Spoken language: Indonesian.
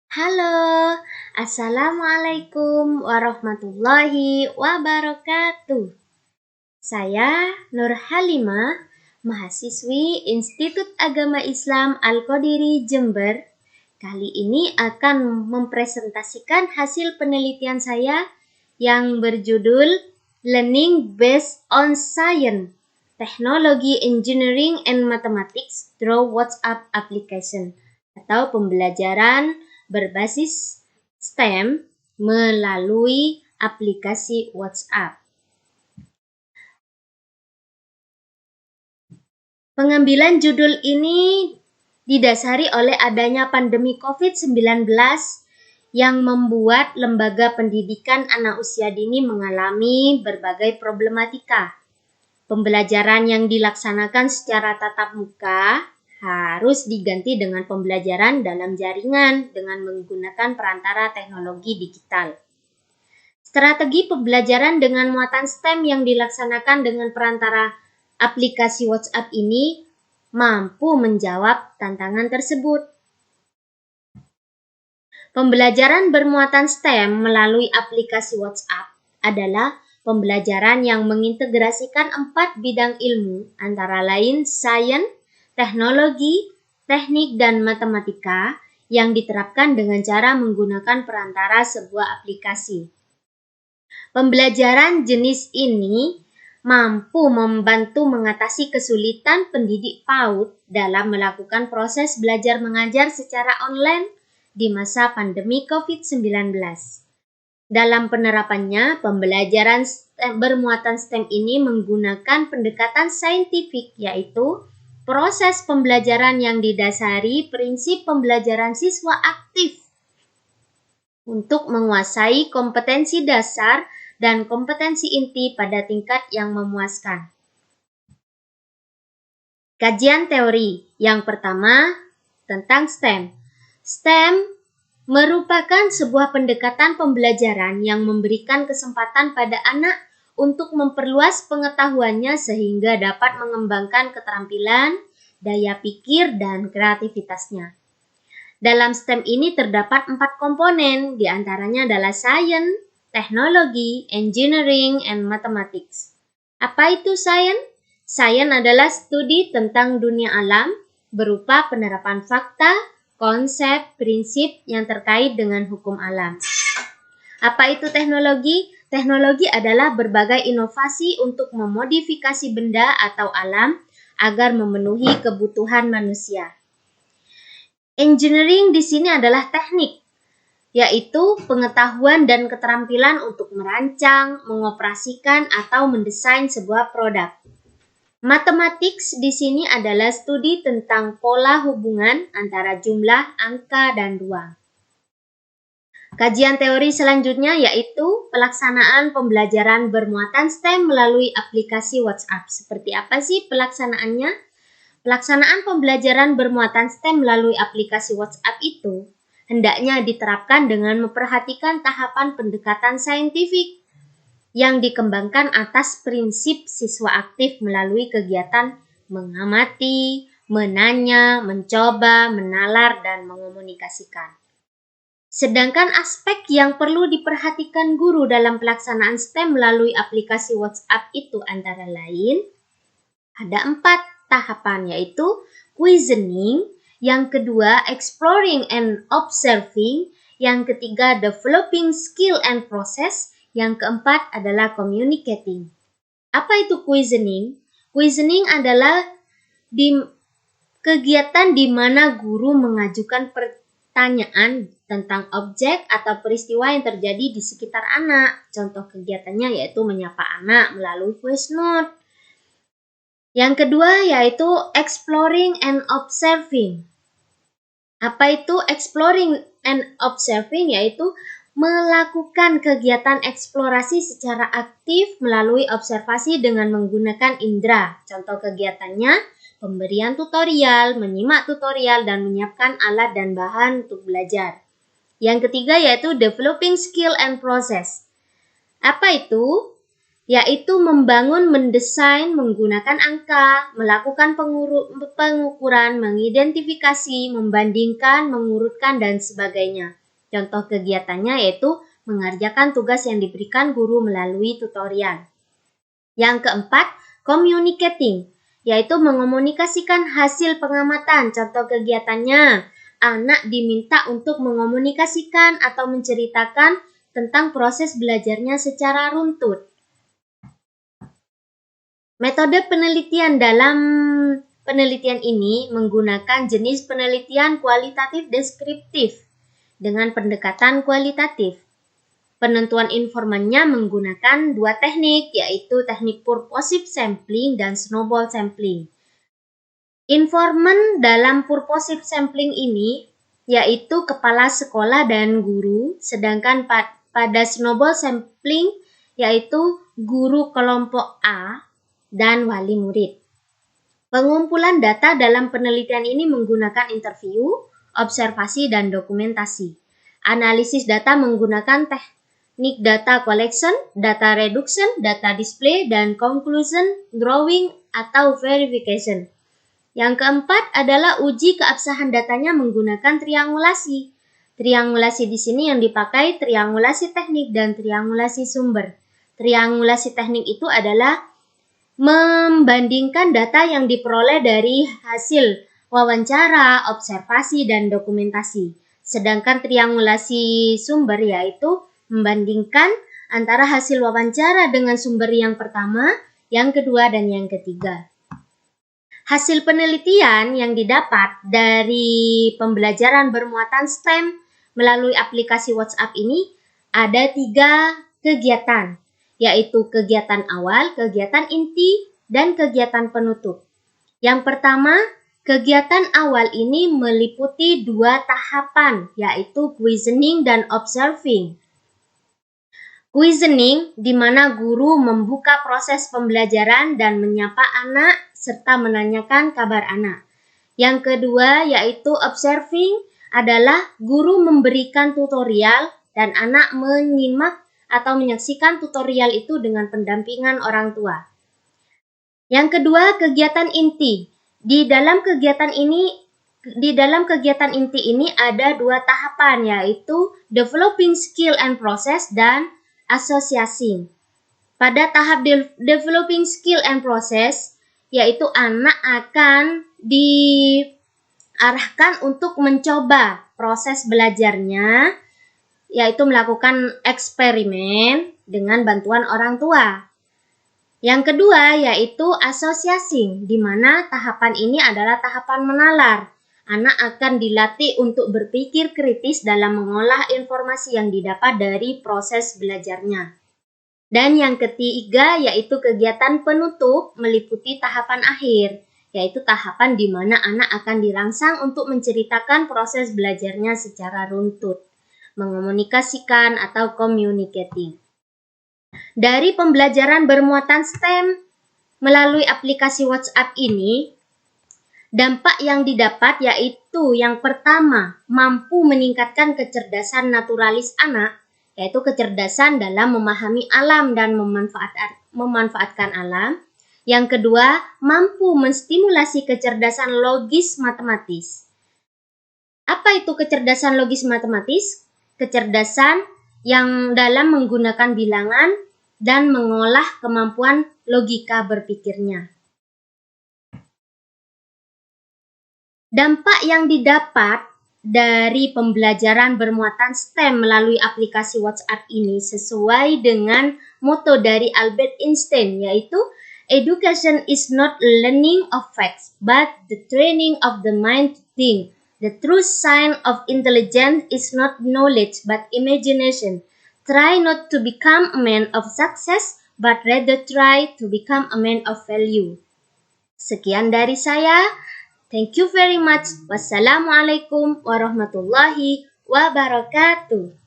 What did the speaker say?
Halo, Assalamualaikum warahmatullahi wabarakatuh. Saya Nur Halimah, mahasiswi Institut Agama Islam Al-Qadiri Jember. Kali ini akan mempresentasikan hasil penelitian saya yang berjudul Learning Based on Science, Technology, Engineering, and Mathematics through WhatsApp Application, atau pembelajaran berbasis STEM melalui aplikasi WhatsApp. Pengambilan judul ini didasari oleh adanya pandemi COVID-19 yang membuat lembaga pendidikan anak usia dini mengalami berbagai problematika. Pembelajaran yang dilaksanakan secara tatap muka harus diganti dengan pembelajaran dalam jaringan dengan menggunakan perantara teknologi digital. Strategi pembelajaran dengan muatan STEM yang dilaksanakan dengan perantara aplikasi WhatsApp ini mampu menjawab tantangan tersebut. Pembelajaran bermuatan STEM melalui aplikasi WhatsApp adalah pembelajaran yang mengintegrasikan 4 bidang ilmu antara lain sains, teknologi, teknik, dan matematika yang diterapkan dengan cara menggunakan perantara sebuah aplikasi. Pembelajaran jenis ini mampu membantu mengatasi kesulitan pendidik PAUD dalam melakukan proses belajar mengajar secara online di masa pandemi COVID-19. Dalam penerapannya, pembelajaran bermuatan STEM ini menggunakan pendekatan saintifik, yaitu proses pembelajaran yang didasari prinsip pembelajaran siswa aktif untuk menguasai kompetensi dasar dan kompetensi inti pada tingkat yang memuaskan. Kajian teori yang pertama tentang STEM. STEM merupakan sebuah pendekatan pembelajaran yang memberikan kesempatan pada anak untuk memperluas pengetahuannya sehingga dapat mengembangkan keterampilan, daya pikir, dan kreativitasnya. Dalam STEM ini terdapat 4 komponen, diantaranya adalah sains, teknologi, engineering, and mathematics. Apa itu sains? Sains adalah studi tentang dunia alam berupa penerapan fakta, konsep, prinsip yang terkait dengan hukum alam. Apa itu teknologi? Teknologi adalah berbagai inovasi untuk memodifikasi benda atau alam agar memenuhi kebutuhan manusia. Engineering di sini adalah teknik, yaitu pengetahuan dan keterampilan untuk merancang, mengoperasikan, atau mendesain sebuah produk. Mathematics di sini adalah studi tentang pola hubungan antara jumlah, angka, dan ruang. Kajian teori selanjutnya yaitu pelaksanaan pembelajaran bermuatan STEM melalui aplikasi WhatsApp. Seperti apa sih pelaksanaannya? Pelaksanaan pembelajaran bermuatan STEM melalui aplikasi WhatsApp itu hendaknya diterapkan dengan memperhatikan tahapan pendekatan saintifik yang dikembangkan atas prinsip siswa aktif melalui kegiatan mengamati, menanya, mencoba, menalar, dan mengomunikasikan. Sedangkan aspek yang perlu diperhatikan guru dalam pelaksanaan STEM melalui aplikasi WhatsApp itu antara lain ada 4 tahapan, yaitu questioning, yang kedua exploring and observing, yang ketiga developing skill and process, yang keempat adalah communicating. Apa itu questioning? Questioning adalah kegiatan di mana guru mengajukan pertanyaan tentang objek atau peristiwa yang terjadi di sekitar anak. Contoh kegiatannya yaitu menyapa anak melalui voice note. Yang kedua yaitu exploring and observing. Apa itu exploring and observing? Yaitu melakukan kegiatan eksplorasi secara aktif melalui observasi dengan menggunakan indera. Contoh kegiatannya pemberian tutorial, menyimak tutorial, dan menyiapkan alat dan bahan untuk belajar. Yang ketiga yaitu developing skill and process. Apa itu? Yaitu membangun, mendesain, menggunakan angka, melakukan pengukuran, mengidentifikasi, membandingkan, mengurutkan, dan sebagainya. Contoh kegiatannya yaitu mengerjakan tugas yang diberikan guru melalui tutorial. Yang keempat, communicating, yaitu mengomunikasikan hasil pengamatan. Contoh kegiatannya, anak diminta untuk mengomunikasikan atau menceritakan tentang proses belajarnya secara runtut. Metode penelitian dalam penelitian ini menggunakan jenis penelitian kualitatif deskriptif dengan pendekatan kualitatif. Penentuan informannya menggunakan dua teknik, yaitu teknik purposive sampling dan snowball sampling. Informan dalam purposive sampling ini yaitu kepala sekolah dan guru, sedangkan pada snowball sampling yaitu guru kelompok A dan wali murid. Pengumpulan data dalam penelitian ini menggunakan interview, observasi, dan dokumentasi. Analisis data menggunakan teknik data collection, data reduction, data display, dan conclusion drawing atau verification. Yang keempat adalah uji keabsahan datanya menggunakan triangulasi. Triangulasi di sini yang dipakai triangulasi teknik dan triangulasi sumber. Triangulasi teknik itu adalah membandingkan data yang diperoleh dari hasil wawancara, observasi, dan dokumentasi. Sedangkan triangulasi sumber yaitu membandingkan antara hasil wawancara dengan sumber yang pertama, yang kedua, dan yang ketiga. Hasil penelitian yang didapat dari pembelajaran bermuatan STEM melalui aplikasi WhatsApp ini ada 3 kegiatan, yaitu kegiatan awal, kegiatan inti, dan kegiatan penutup. Yang pertama, kegiatan awal ini meliputi 2 tahapan, yaitu questioning dan observing. Questioning, di mana guru membuka proses pembelajaran dan menyapa anak serta menanyakan kabar anak. Yang kedua, yaitu observing, adalah guru memberikan tutorial dan anak menyimak atau menyaksikan tutorial itu dengan pendampingan orang tua. Yang kedua, kegiatan inti. Di dalam kegiatan inti ini ada 2 tahapan, yaitu developing skill and process dan associating. Pada tahap developing skill and process, yaitu anak akan diarahkan untuk mencoba proses belajarnya, yaitu melakukan eksperimen dengan bantuan orang tua. Yang kedua yaitu associating, di mana tahapan ini adalah tahapan menalar. Anak akan dilatih untuk berpikir kritis dalam mengolah informasi yang didapat dari proses belajarnya. Dan yang ketiga yaitu kegiatan penutup meliputi tahapan akhir, yaitu tahapan di mana anak akan dirangsang untuk menceritakan proses belajarnya secara runtut, mengomunikasikan atau communicating. Dari pembelajaran bermuatan STEM melalui aplikasi WhatsApp ini, dampak yang didapat yaitu yang pertama, mampu meningkatkan kecerdasan naturalis anak, yaitu kecerdasan dalam memahami alam dan memanfaatkan alam. Yang kedua, mampu menstimulasi kecerdasan logis matematis. Apa itu kecerdasan logis matematis? Kecerdasan yang dalam menggunakan bilangan dan mengolah kemampuan logika berpikirnya. Dampak yang didapat dari pembelajaran bermuatan STEM melalui aplikasi WhatsApp ini sesuai dengan moto dari Albert Einstein, yaitu education is not learning of facts, but the training of the mind to think. The true sign of intelligence is not knowledge, but imagination. Try not to become a man of success, but rather try to become a man of value. Sekian dari saya. Thank you very much. Wassalamualaikum warahmatullahi wabarakatuh.